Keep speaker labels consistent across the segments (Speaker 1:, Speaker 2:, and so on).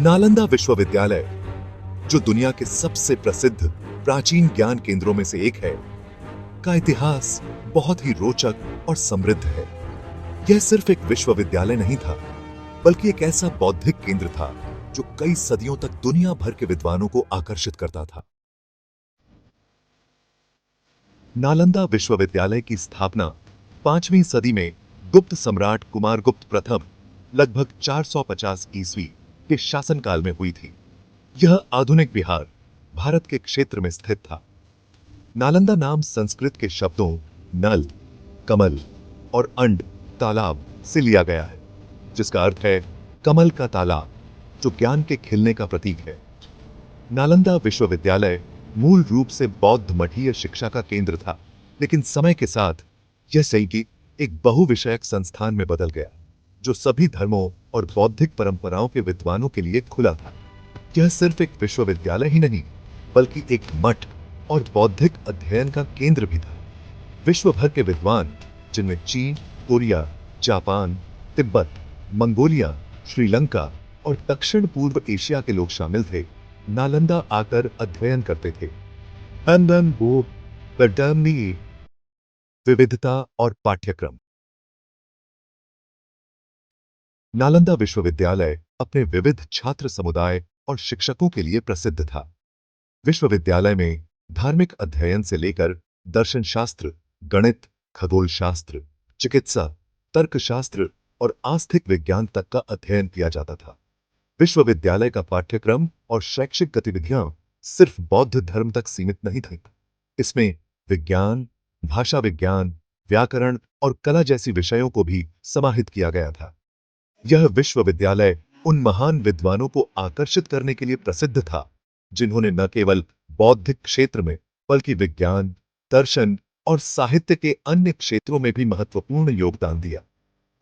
Speaker 1: नालंदा विश्वविद्यालय, जो दुनिया के सबसे प्रसिद्ध प्राचीन ज्ञान केंद्रों में से एक है, का इतिहास बहुत ही रोचक और समृद्ध है। यह सिर्फ एक विश्वविद्यालय नहीं था, बल्कि एक ऐसा बौद्धिक केंद्र था जो कई सदियों तक दुनिया भर के विद्वानों को आकर्षित करता था। नालंदा विश्वविद्यालय की स्थापना 5वीं सदी में गुप्त सम्राट कुमारगुप्त प्रथम लगभग 450 ईस्वी के शासनकाल में हुई थी। यह आधुनिक बिहार, भारत के क्षेत्र में स्थित था। नालंदा नाम संस्कृत के शब्दों नल, कमल और अंड, तालाब से लिया गया है, जिसका अर्थ है कमल का तालाब, जो ज्ञान के खिलने का प्रतीक है। नालंदा विश्वविद्यालय मूल रूप से बौद्ध मठीय शिक्षा का केंद्र था, लेकिन समय के साथ यह सही एक बहुविषयक संस्थान में बदल गया, जो सभी धर्मों और बौद्धिक परंपराओं के विद्वानों के लिए खुला था। यह सिर्फ एक विश्वविद्यालय ही नहीं, बल्कि एक मठ और बौद्धिक अध्ययन का केंद्र भी था। विश्व भर के विद्वान, जिनमें चीन, Korea, Japan, Tibet, Mongolia, Sri Lanka और दक्षिण पूर्व एशिया के लोग शामिल थे, नालंदा आकर अध्ययन करते थे। विविधता और पाठ्यक्रम। नालंदा विश्वविद्यालय अपने विविध छात्र समुदाय और शिक्षकों के लिए प्रसिद्ध था। विश्वविद्यालय में धार्मिक अध्ययन से लेकर दर्शन शास्त्र, गणित, खगोल शास्त्र, चिकित्सा, तर्कशास्त्र और आस्तिक विज्ञान तक का अध्ययन किया जाता था। विश्वविद्यालय का पाठ्यक्रम और शैक्षिक गतिविधियां सिर्फ बौद्ध धर्म तक सीमित नहीं थीं। इसमें विज्ञान, भाषा विज्ञान, व्याकरण और कला जैसी विषयों को भी समाहित किया गया था। यह विश्वविद्यालय उन महान विद्वानों को आकर्षित करने के लिए प्रसिद्ध था, जिन्होंने न केवल बौद्धिक क्षेत्र में, बल्कि विज्ञान, दर्शन और साहित्य के अन्य क्षेत्रों में भी महत्वपूर्ण योगदान दिया।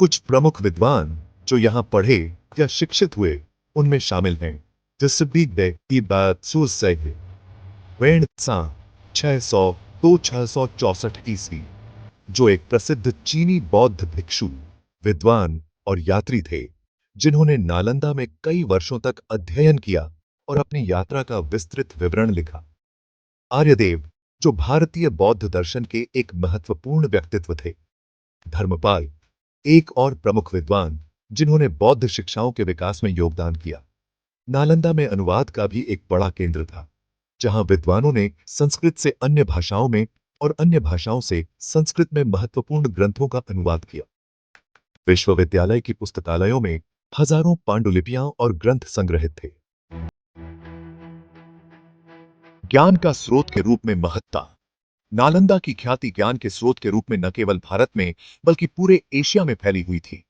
Speaker 1: कुछ प्रमुख विद्वान जो यहाँ पढ़े या शिक्षित हुए, उनमें शामिल हैं वेन त्सांग 600-664 ईस्वी, जो एक प्रसिद्ध चीनी बौद्ध भिक्षु, विद्वान और यात्री थे, जिन्होंने नालंदा में कई वर्षों तक अध्ययन किया और अपनी यात्रा का विस्तृत विवरण लिखा। आर्यदेव, जो भारतीय बौद्ध दर्शन के एक महत्वपूर्ण व्यक्तित्व थे। धर्मपाल, एक और प्रमुख विद्वान, जिन्होंने बौद्ध शिक्षाओं के विकास में योगदान किया। नालंदा में अनुवाद का भी एक बड़ा केंद्र था, जहां विद्वानों ने संस्कृत से अन्य भाषाओं में और अन्य भाषाओं से संस्कृत में महत्वपूर्ण ग्रंथों का अनुवाद किया। विश्वविद्यालय की पुस्तकालयों में हजारों पांडुलिपियां और ग्रंथ संग्रहित थे। ज्ञान का स्रोत के रूप में महत्ता। नालंदा की ख्याति ज्ञान के स्रोत के रूप में न केवल भारत में, बल्कि पूरे एशिया में फैली हुई थी।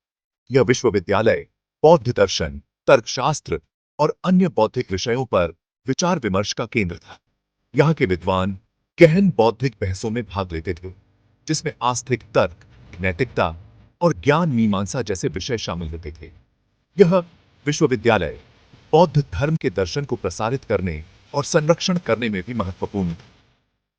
Speaker 1: यह विश्वविद्यालय बौद्ध दर्शन, तर्कशास्त्र और अन्य बौद्धिक विषयों पर विचार विमर्श का केंद्र था। यहाँ के विद्वान गहन बौद्धिक बहसों में भाग लेते थे, जिसमें आस्तिक तर्क, नैतिकता और ज्ञान मीमांसा जैसे विषय शामिल होते थे। यह विश्वविद्यालय बौद्ध धर्म के दर्शन को प्रसारित करने और संरक्षण करने में भी महत्वपूर्ण था।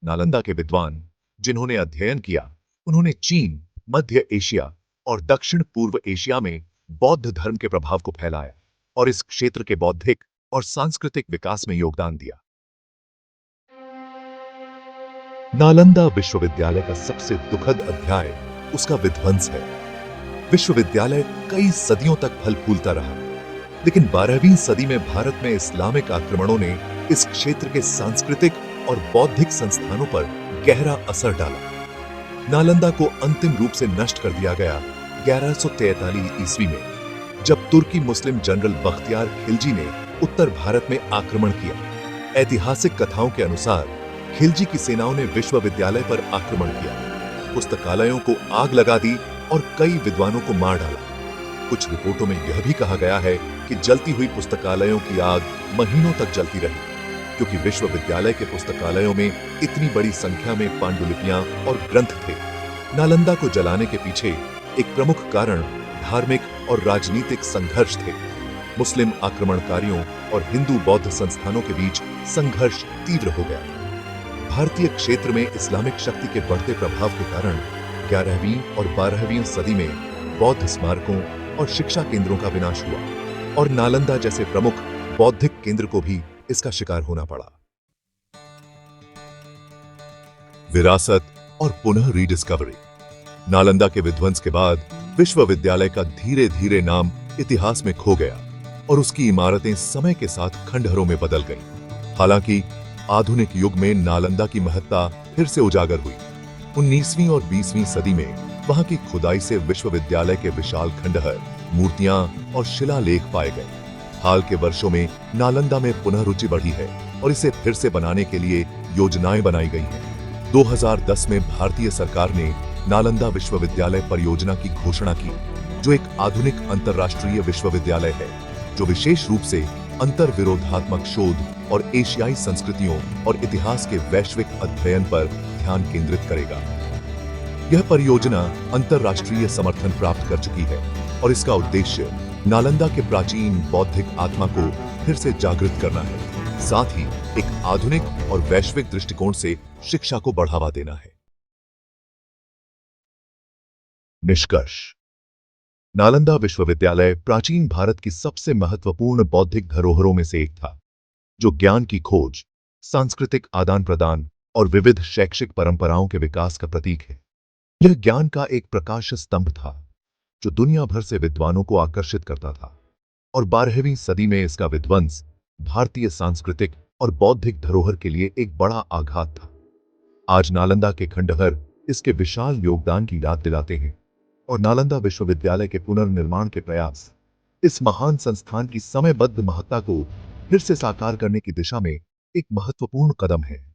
Speaker 1: नालंदा के विद्वान जिन्होंने अध्ययन किया, उन्होंने चीन, मध्य एशिया और दक्षिण पूर्व एशिया में बौद्ध धर्म के प्रभाव को फैलाया और इस क्षेत्र के बौद्धिक और सांस्कृतिक विकास में योगदान दिया। नालंदा विश्वविद्यालय का सबसे दुखद अध्याय उसका विध्वंस है। विश्वविद्यालय कई सदियों तक फल फूलता रहा, लेकिन 12वीं सदी में भारत में इस्लामिक आक्रमणों ने इस क्षेत्र के सांस्कृतिक और बौद्धिक संस्थानों पर गहरा असर डाला। नालंदा को अंतिम रूप से नष्ट कर दिया गया 1143 ईस्वी में, जब तुर्की मुस्लिम जनरल बख्तियार खिलजी ने उत्तर भारत में आक्रमण किया। ऐतिहासिक कथाओं के अनुसार खिलजी की सेनाओं ने विश्वविद्यालय पर आक्रमण किया, पुस्तकालयों को आग लगा दी और कई विद्वानों को मार डाला। कुछ रिपोर्टों में यह भी कहा गया है कि जलती हुई पुस्तकालयों की आग महीनों तक जलती रही, क्योंकि विश्वविद्यालय के पुस्तकालयों में इतनी बड़ी संख्या में पांडुलिपियां और ग्रंथ थे। नालंदा को जलाने के पीछे एक प्रमुख कारण धार्मिक और राजनीतिक संघर्ष थे। मुस्लिम आक्रमणकारियों और हिंदू बौद्ध संस्थानों के बीच संघर्ष तीव्र हो गया। भारतीय क्षेत्र में इस्लामिक शक्ति के बढ़ते प्रभाव के कारण 11वीं और 12वीं सदी में बौद्ध स्मारकों और शिक्षा केंद्रों का विनाश हुआ और नालंदा जैसे प्रमुख बौद्धिक केंद्र को भी इसका शिकार होना पड़ा। विरासत और पुनः रीडिस्कवरी। नालंदा के विध्वंस के बाद विश्वविद्यालय का धीरे धीरे नाम इतिहास में खो गया और उसकी इमारतें समय के साथ खंडहरों में बदल गईं। हालांकि आधुनिक युग में नालंदा की महत्ता फिर से उजागर हुई। 19वीं और 20वीं सदी में वहां की खुदाई से विश्वविद्यालय के विशाल खंडहर, मूर्तियां और शिलालेख पाए गए। हाल के वर्षों में नालंदा में पुनः रुचि बढ़ी है और इसे फिर से बनाने के लिए योजनाएं बनाई गई हैं। 2010 में भारतीय सरकार ने नालंदा विश्वविद्यालय परियोजना की घोषणा की, जो एक आधुनिक अंतर्राष्ट्रीय विश्वविद्यालय है जो विशेष रूप से अंतर विरोधात्मक शोध और एशियाई संस्कृतियों और इतिहास के वैश्विक अध्ययन पर ध्यान केंद्रित करेगा। यह परियोजना अंतर्राष्ट्रीय समर्थन प्राप्त कर चुकी है और इसका उद्देश्य नालंदा के प्राचीन बौद्धिक आत्मा को फिर से जागृत करना है, साथ ही एक आधुनिक और वैश्विक दृष्टिकोण से शिक्षा को बढ़ावा देना है। निष्कर्ष। नालंदा विश्वविद्यालय प्राचीन भारत की सबसे महत्वपूर्ण बौद्धिक धरोहरों में से एक था, जो ज्ञान की खोज, सांस्कृतिक आदान प्रदान और विविध शैक्षिक परंपराओं के विकास का प्रतीक है। यह ज्ञान का एक प्रकाश स्तंभ था जो दुनिया भर से विद्वानों को आकर्षित करता था, और 12वीं सदी में इसका विध्वंस भारतीय सांस्कृतिक और बौद्धिक धरोहर के लिए एक बड़ा आघात था। आज नालंदा के खंडहर इसके विशाल योगदान की याद दिलाते हैं, और नालंदा विश्वविद्यालय के पुनर्निर्माण के प्रयास इस महान संस्थान की समयबद्ध महत्ता को फिर से साकार करने की दिशा में एक महत्वपूर्ण कदम है।